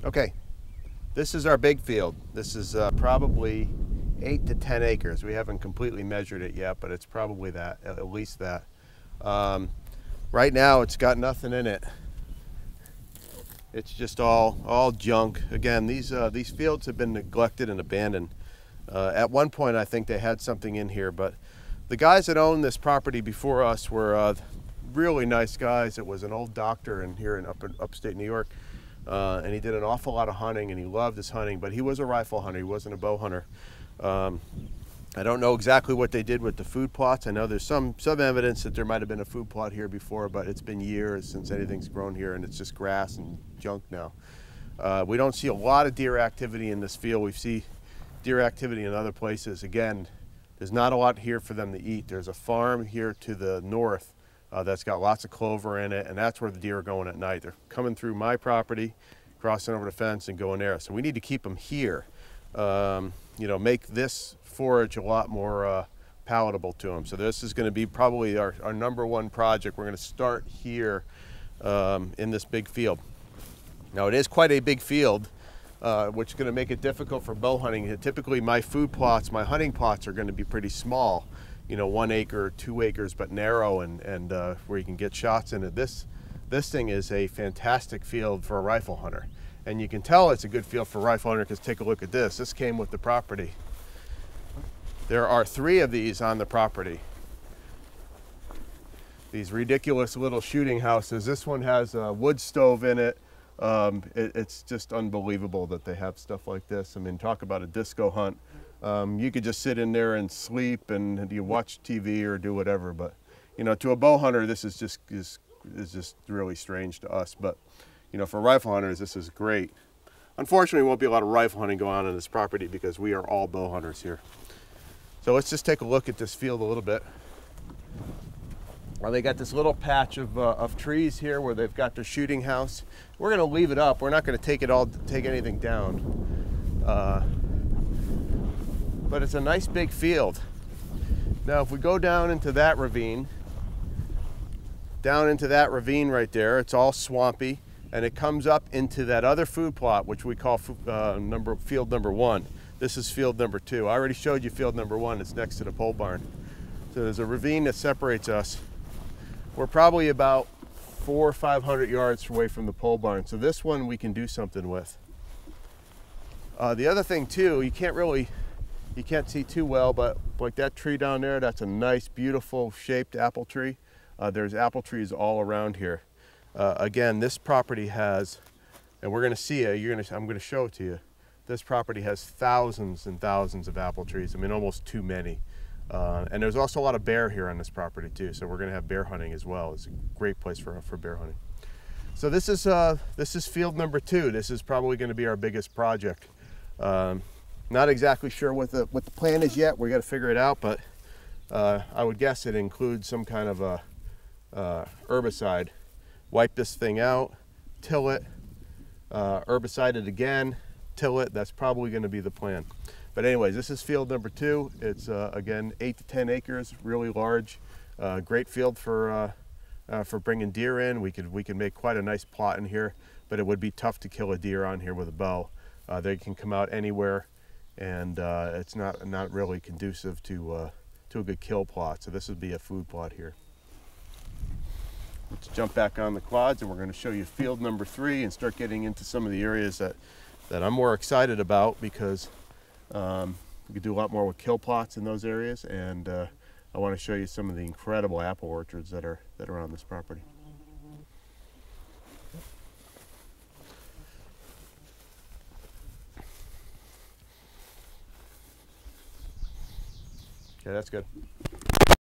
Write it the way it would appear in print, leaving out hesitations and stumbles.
Okay, this is our big field. This is probably 8 to 10 acres. We haven't completely measured it yet, but it's probably that, at least that. Right now it's got nothing in it. It's just all junk. Again, these fields have been neglected and abandoned. At one point I think they had something in here, but the guys that owned this property before us were really nice guys. It was an old doctor in upstate New York. And he did an awful lot of hunting, and he loved his hunting, but he was a rifle hunter. He wasn't a bow hunter. I don't know exactly what they did with the food plots. I know there's some evidence that there might have been a food plot here before, but it's been years since anything's grown here, and it's just grass and junk now. We don't see a lot of deer activity in this field. We see deer activity in other places. Again, there's not a lot here for them to eat. There's a farm here to the north that's got lots of clover in it, and that's where the deer are going at night. They're coming through my property, crossing over the fence and going there. So we need to keep them here. You know, make this forage a lot more palatable to them. So this is going to be probably our #1 project. We're going to start here in this big field. Now it is quite a big field, which is going to make it difficult for bow hunting. Typically my food plots, my hunting plots are going to be pretty small. You know, 1 acre, 2 acres, but narrow, and where you can get shots in it. This thing is a fantastic field for a rifle hunter. And you can tell it's a good field for a rifle hunter because take a look at this. This came with the property. There are 3 of these on the property. These ridiculous little shooting houses. This one has a wood stove in it. It's just unbelievable that they have stuff like this. I mean, talk about a disco hunt. You could just sit in there and sleep and you watch TV or do whatever, but you know, to a bow hunter this is just really strange to us. But you know, for rifle hunters this is great. Unfortunately, there won't be a lot of rifle hunting going on this property because we are all bow hunters here. So let's just take a look at this field a little bit. Well, they got this little patch of trees here where they've got their shooting house. We're going to leave it up. We're not going to take anything down. But it's a nice big field. Now if we go down into that ravine right there, it's all swampy, and it comes up into that other food plot, which we call field #1. This is field #2. I already showed you field #1. It's next to the pole barn. So there's a ravine that separates us. We're probably about 400 or 500 yards away from the pole barn. So this one we can do something with. The other thing too, you can't see too well, but like that tree down there, that's a nice, beautiful shaped apple tree. There's apple trees all around here. Again, this property has, and we're going to see it, I'm going to show it to you. This property has thousands and thousands of apple trees. I mean, almost too many. And there's also a lot of bear here on this property too. So we're going to have bear hunting as well. It's a great place for bear hunting. So this is field #2. This is probably going to be our biggest project. Not exactly sure what the plan is yet. We got to figure it out, but I would guess it includes some kind of a herbicide. Wipe this thing out, till it, herbicide it again, till it. That's probably going to be the plan. But anyways, this is field #2. It's again 8 to 10 acres, really large. Great field for bringing deer in. We could make quite a nice plot in here, but it would be tough to kill a deer on here with a bow. They can come out anywhere, and it's not really conducive to a good kill plot. So this would be a food plot here. Let's jump back on the quads, and we're going to show you field #3 and start getting into some of the areas that I'm more excited about, because we could do a lot more with kill plots in those areas, and I want to show you some of the incredible apple orchards that are on this property. Okay, that's good.